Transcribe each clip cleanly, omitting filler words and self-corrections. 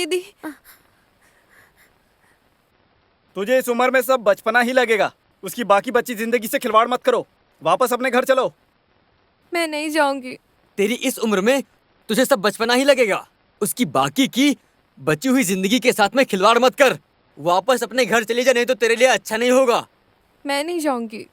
दीदी। तुझे इस उम्र में सब बचपना ही लगेगा। उसकी बाकी बची जिंदगी से खिलवाड़ मत करो। वापस अपने घर चलो। मैं नहीं जाऊंगी। तेरी इस उम्र में तुझे सब बचपना ही लगेगा। उसकी बाकी की बची हुई जिंदगी के साथ में खिलवाड़ मत कर। वापस अपने घर चली जा, नहीं तो तेरे लिए अच्छा नहीं होगा। मैं नहीं जाऊंगी।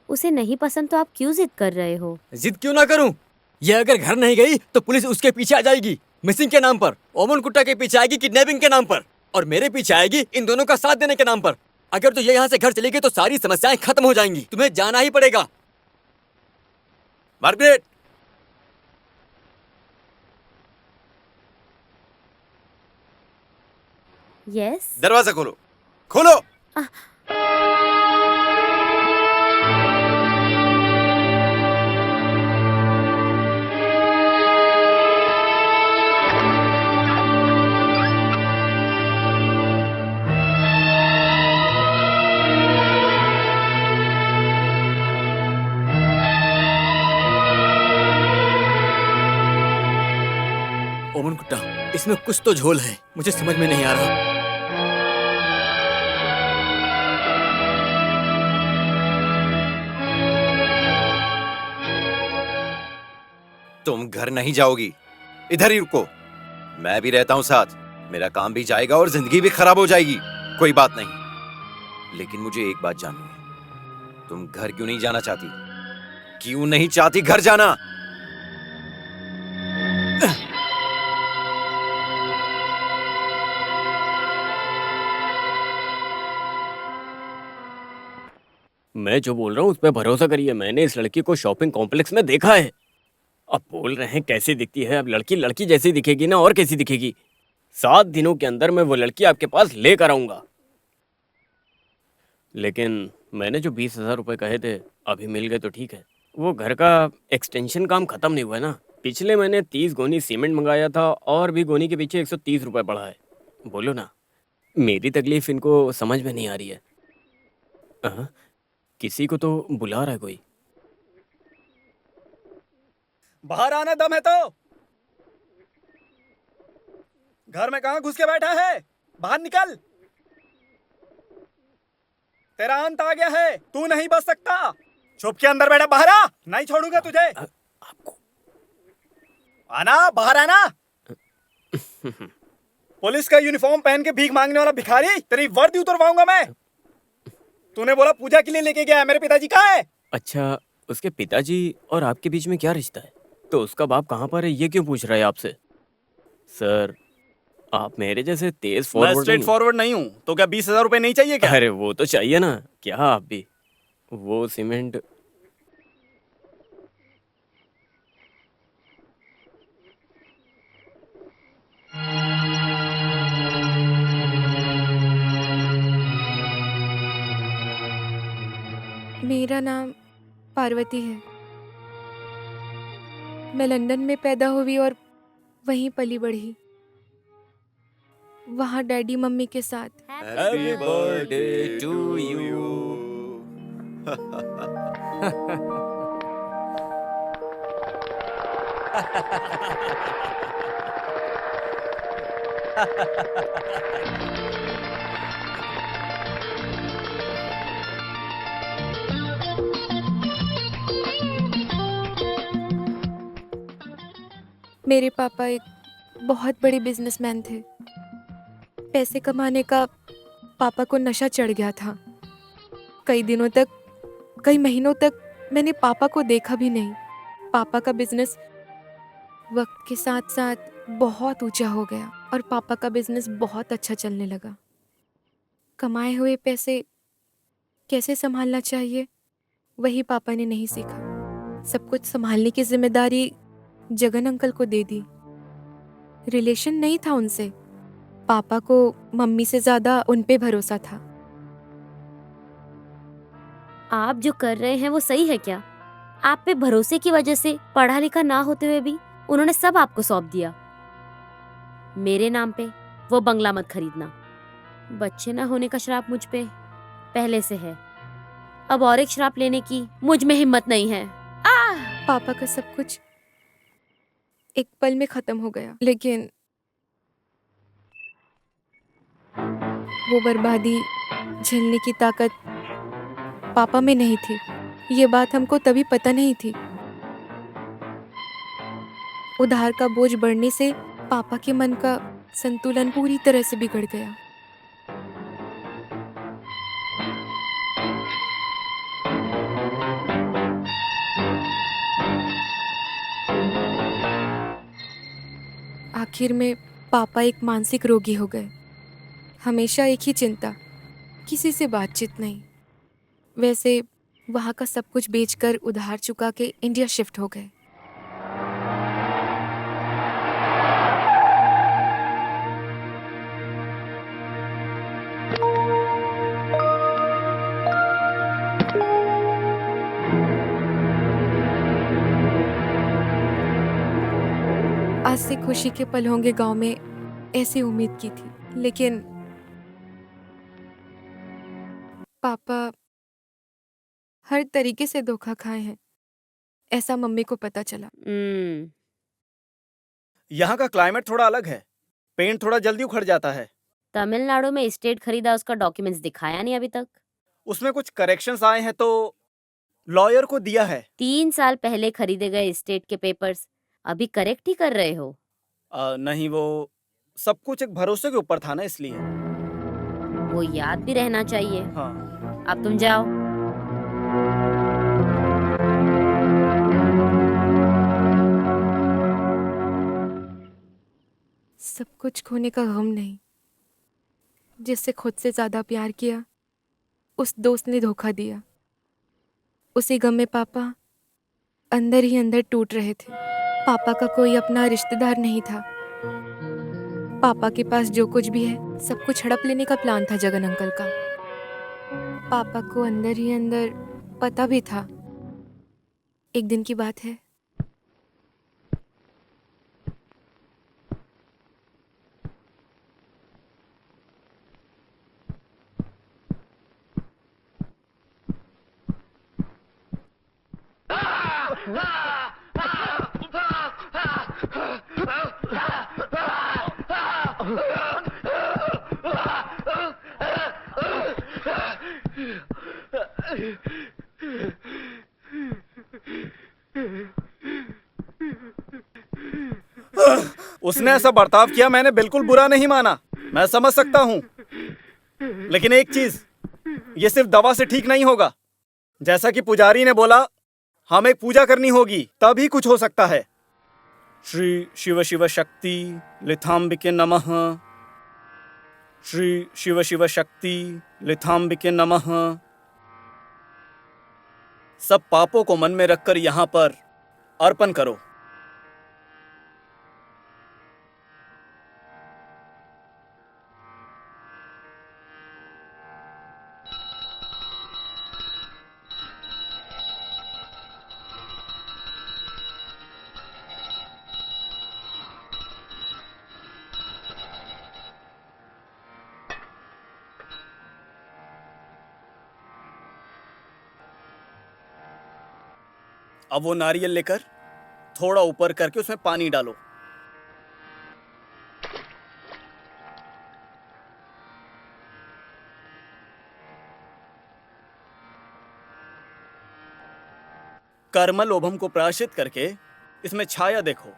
उसे नहीं पसंद तो आप क्यों जिद कर रहे हो? जिद क्यों ना करूं? ये अगर घर नहीं गई तो पुलिस उसके पीछे आ जाएगी, मिसिंग के नाम पर। ओमन कुट्टा के पीछे आएगी किडनैपिंग के नाम पर, और मेरे पीछे आएगी इन दोनों का साथ देने के नाम पर। अगर तो ये यहाँ से घर चली गई तो सारी समस्याएं खत्म हो जाएंगी। तुम्हें जाना ही पड़ेगा। Margaret, yes. दरवाजा खोलो, खोलो। ओमन कुट्टा, इसमें कुछ तो झोल है, मुझे समझ में नहीं आ रहा। तुम घर नहीं जाओगी, इधर ही रुको। मैं भी रहता हूं साथ। मेरा काम भी जाएगा और जिंदगी भी खराब हो जाएगी। कोई बात नहीं, लेकिन मुझे एक बात जाननी है। तुम घर क्यों नहीं जाना चाहती? क्यों नहीं चाहती घर जाना? मैं जो बोल रहा हूँ उस पर भरोसा करिए। मैंने इस लड़की को शॉपिंग कॉम्प्लेक्स में देखा है। अब बोल रहे हैं कैसी दिखती है। अब लड़की लड़की जैसी दिखेगी ना, और कैसी दिखेगी। 7 दिनों के अंदर मैं वो लड़की आपके पास लेकर आऊंगा। लेकिन मैंने जो 20,000 रुपए कहे थे अभी मिल गए तो ठीक है। वो घर का एक्सटेंशन काम खत्म नहीं हुआ है ना। पिछले महीने 30 गोनी सीमेंट मंगाया था और भी गोनी के पीछे 130 रुपए बढ़ा है। बोलो ना, मेरी तकलीफ इनको समझ में नहीं आ रही है। किसी को तो बुला रहा है कोई। बाहर आना दम है तो। घर में कहां घुस के बैठा है? बाहर निकल। तेरा अंत आ गया है, तू नहीं बच सकता। चुप के अंदर बैठा, बाहर आ, नहीं छोड़ूंगा तुझे। आपको आना, बाहर आना। पुलिस का यूनिफॉर्म पहन के भीख मांगने वाला भिखारी, तेरी वर्दी उतरवाऊंगा मैं। तूने बोला पूजा के लिए लेके गया है, मेरे पिताजी कहाँ है? अच्छा, उसके पिताजी और आपके बीच में क्या रिश्ता है? तो उसका बाप कहाँ पर है ये क्यों पूछ रहा है आपसे? सर, आप मेरे जैसे तेज मैं फॉरवर्ड स्ट्रेट नहीं फॉरवर्ड नहीं हूँ। तो क्या 20,000 रुपए नहीं चाहिए हो। क्या? अरे वो तो चाहिए ना। क्या आप भी? वो सीमेंट मेरा नाम पार्वती है। मैं लंदन में पैदा हुई और वहीं पली बढ़ी। वहाँ डैडी मम्मी के साथ। Happy birthday to you. मेरे पापा एक बहुत बड़े बिजनेसमैन थे। पैसे कमाने का पापा को नशा चढ़ गया था। कई दिनों तक, कई महीनों तक मैंने पापा को देखा भी नहीं। पापा का बिजनेस वक्त के साथ साथ बहुत ऊंचा हो गया और पापा का बिजनेस बहुत अच्छा चलने लगा। कमाए हुए पैसे कैसे संभालना चाहिए वही पापा ने नहीं सीखा। सब कुछ संभालने की जिम्मेदारी जगन अंकल को दे दी। रिलेशन नहीं था उनसे। पापा को मम्मी से ज्यादा उन पे भरोसा था। आप जो कर रहे हैं वो सही है क्या? आप पे भरोसे की वजह से पढ़ा लिखा ना होते हुए भी उन्होंने सब आपको सौंप दिया। मेरे नाम पे वो बंगला मत खरीदना। बच्चे ना होने का श्राप मुझ पे पहले से है। अब और एक श्राप लेने की मुझ में हिम्मत नहीं है। पापा का सब कुछ एक पल में खत्म हो गया, लेकिन वो बर्बादी झेलने की ताकत पापा में नहीं थी। ये बात हमको तभी पता नहीं थी। उधार का बोझ बढ़ने से पापा के मन का संतुलन पूरी तरह से बिगड़ गया। आखिर में पापा एक मानसिक रोगी हो गए। हमेशा एक ही चिंता, किसी से बातचीत नहीं। वैसे वहाँ का सब कुछ बेचकर उधार चुका के इंडिया शिफ्ट हो गए। आज से खुशी के पल होंगे गांव में, ऐसी उम्मीद की थी, लेकिन पापा हर तरीके से धोखा खाए हैं, ऐसा मम्मी को पता चला। यहाँ का क्लाइमेट थोड़ा अलग है, पेंट थोड़ा जल्दी उखड़ जाता है। तमिलनाडु में एस्टेट खरीदा, उसका डॉक्यूमेंट्स दिखाया नहीं अभी तक। उसमें कुछ करेक्शंस आए हैं तो लॉयर को दिया है। 3 साल पहले खरीदे गए एस्टेट के पेपर्स अभी करेक्ट ही कर रहे हो? नहीं, वो सब कुछ एक भरोसे के ऊपर था ना, इसलिए। वो याद भी रहना चाहिए। हाँ। अब तुम जाओ। सब कुछ खोने का गम नहीं, जिससे खुद से ज्यादा प्यार किया उस दोस्त ने धोखा दिया। उसी गम में पापा अंदर ही अंदर टूट रहे थे। पापा का कोई अपना रिश्तेदार नहीं था। पापा के पास जो कुछ भी है सब कुछ हड़प लेने का प्लान था जगन अंकल का। पापा को अंदर ही अंदर पता भी था। एक दिन की बात है, उसने ऐसा बर्ताव किया, मैंने बिल्कुल बुरा नहीं माना, मैं समझ सकता हूँ। लेकिन एक चीज, ये सिर्फ दवा से ठीक नहीं होगा। जैसा कि पुजारी ने बोला, हमें पूजा करनी होगी, तभी कुछ हो सकता है। श्री शिव शिव शक्ति लिथाम्बिके नमः। श्री शिव शिव शक्ति लिथाम्बिके नमः। सब पापों को मन में रखकर यहाँ पर अर्पण करो। अब वो नारियल लेकर थोड़ा ऊपर करके उसमें पानी डालो। कर्म लोभम को प्रायश्चित करके इसमें छाया देखो,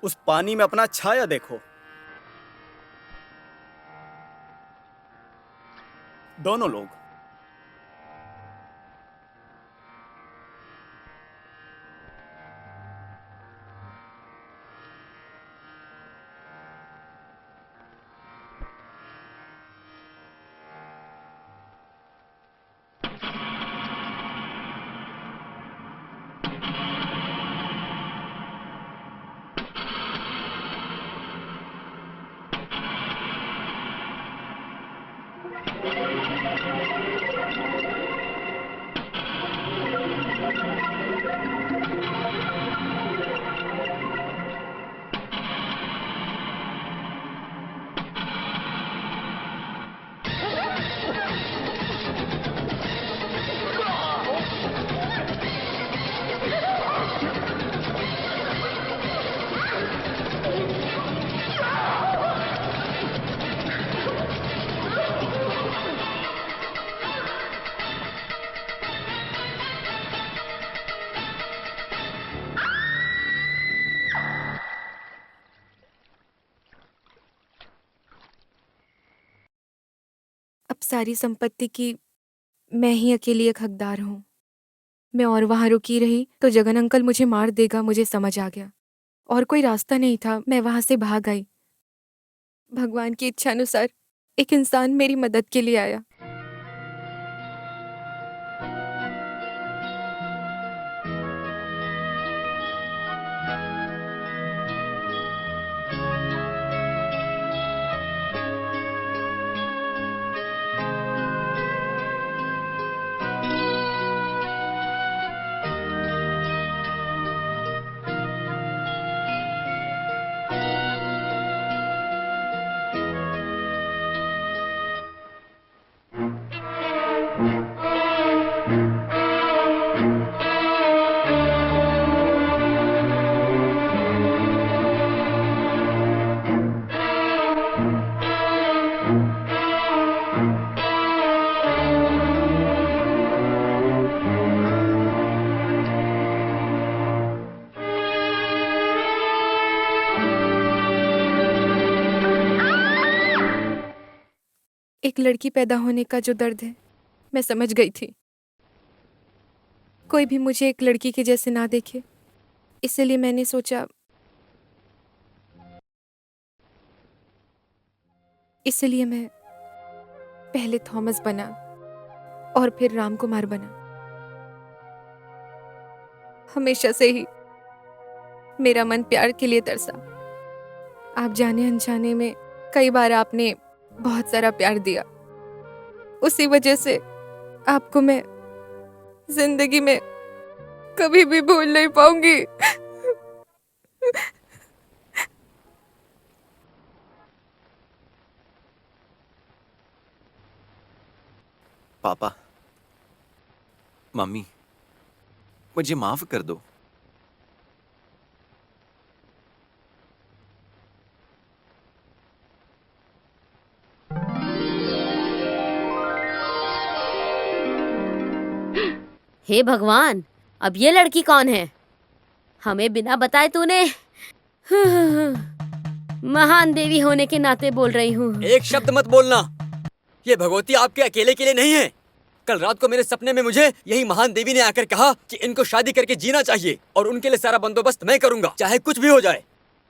उस पानी में अपना छाया देखो। दोनों लोग। सारी संपत्ति की मैं ही अकेली एक हकदार हूँ। मैं और वहां रुकी रही तो जगन अंकल मुझे मार देगा, मुझे समझ आ गया। और कोई रास्ता नहीं था, मैं वहां से भाग आई। भगवान की इच्छा अनुसार एक इंसान मेरी मदद के लिए आया। एक लड़की पैदा होने का जो दर्द है, मैं समझ गई थी। कोई भी मुझे एक लड़की के जैसे ना देखे, इसलिए मैंने सोचा, इसलिए मैं पहले थॉमस बना और फिर राम कुमार बना। हमेशा से ही मेरा मन प्यार के लिए तरसा। आप जाने अनजाने में कई बार आपने बहुत सारा प्यार दिया। उसी वजह से आपको मैं जिंदगी में कभी भी भूल नहीं पाऊंगी। पापा, मम्मी, मुझे माफ कर दो। हे भगवान, अब ये लड़की कौन है? हमें बिना बताए तूने महान देवी होने के नाते बोल रही हूँ। एक शब्द मत बोलना। ये भगवती आपके अकेले के लिए नहीं है। कल रात को मेरे सपने में मुझे यही महान देवी ने आकर कहा कि इनको शादी करके जीना चाहिए और उनके लिए सारा बंदोबस्त मैं करूंगा, चाहे कुछ भी हो जाए।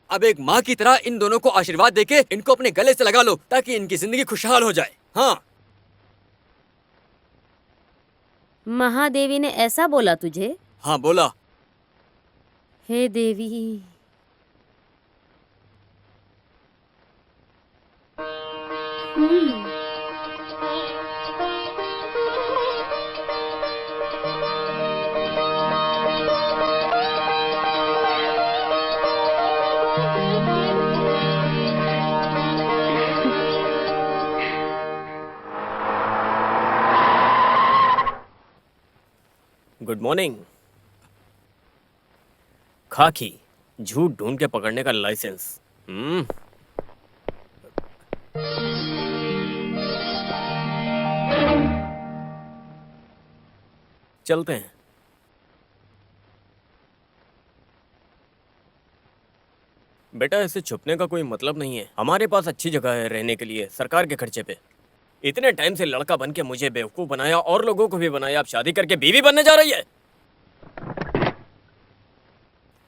अब एक माँ की तरह इन दोनों को आशीर्वाद देके इनको अपने गले से लगा लो ताकि इनकी जिंदगी खुशहाल हो जाए। हाँ, महादेवी ने ऐसा बोला तुझे? हाँ बोला। हे देवी, गुड मॉर्निंग। खाकी, झूठ ढूंढ के पकड़ने का लाइसेंस। चलते हैं। बेटा, ऐसे छुपने का कोई मतलब नहीं है। हमारे पास अच्छी जगह है रहने के लिए, सरकार के खर्चे पे। इतने टाइम से लड़का बन के मुझे बेवकूफ बनाया और लोगों को भी बनाया। अब शादी करके बीवी बनने जा रही है।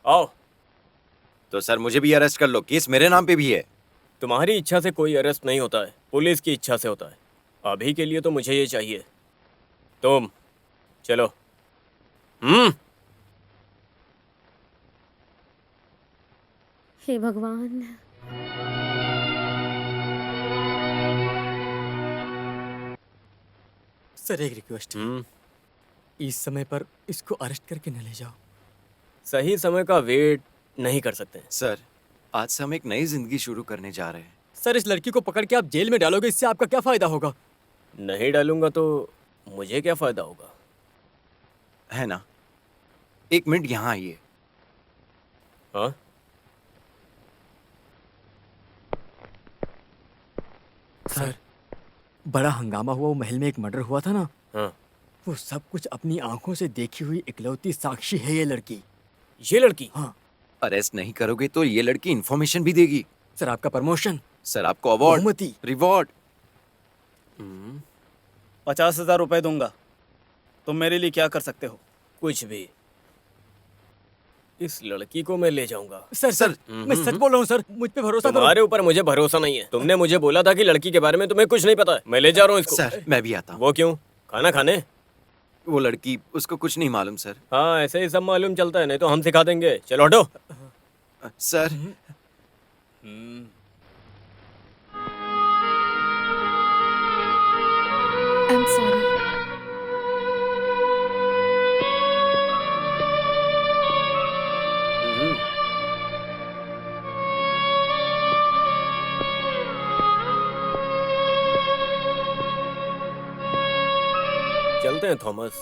आओ। तो सर मुझे भी अरेस्ट कर लो, केस मेरे नाम पे भी है। तुम्हारी इच्छा से कोई अरेस्ट नहीं होता है, पुलिस की इच्छा से होता है। अभी के लिए तो मुझे ये चाहिए। तुम चलो। हे भगवान। सर एक रिक्वेस्ट, इस समय पर इसको अरेस्ट करके न ले जाओ। सही समय का वेट नहीं कर सकते। सर, आज से हम एक नई जिंदगी शुरू करने जा रहे हैं। सर, इस लड़की को पकड़ के आप जेल में डालोगे, इससे आपका क्या फायदा होगा? नहीं डालूंगा तो मुझे क्या फायदा होगा? है ना? एक मिनट यहाँ आइए। हाँ? सर, बड़ा हंगामा हुआ, वो महल में एक मर्डर हुआ था ना, हाँ। वो सब कुछ अपनी आंखों से देखी हुई इकलौती साक्षी है ये लड़की। ये लड़की? हाँ। अरेस्ट नहीं करोगे तो ये लड़की इन्फॉर्मेशन भी देगी। सर, आपका प्रमोशन, सर, आपको अवार्ड, बहुमति। रिवॉर्ड। 50,000 रुपए दूंगा। तुम मेरे लिए क्या कर सकते हो? कुछ भी। इस लड़की को मैं ले जाऊंगा। सर मैं सच बोल रहा हूँ सर, मुझ पे भरोसा करो। तुम्हारे ऊपर मुझे भरोसा नहीं है। तुमने मुझे बोला था कि लड़की के बारे में तुम्हें कुछ नहीं पता है। मैं ले जा रहा हूँ इसको। सर मैं भी आता हूँ। वो क्यों? खाना खाने? वो लड़की, उसको कुछ नहीं मालूम सर। हाँ, ऐसे ही सब मालूम चलता है, नहीं तो हम सिखा देंगे। चलो हटो। Sir I am sorry. चलते हैं थॉमस।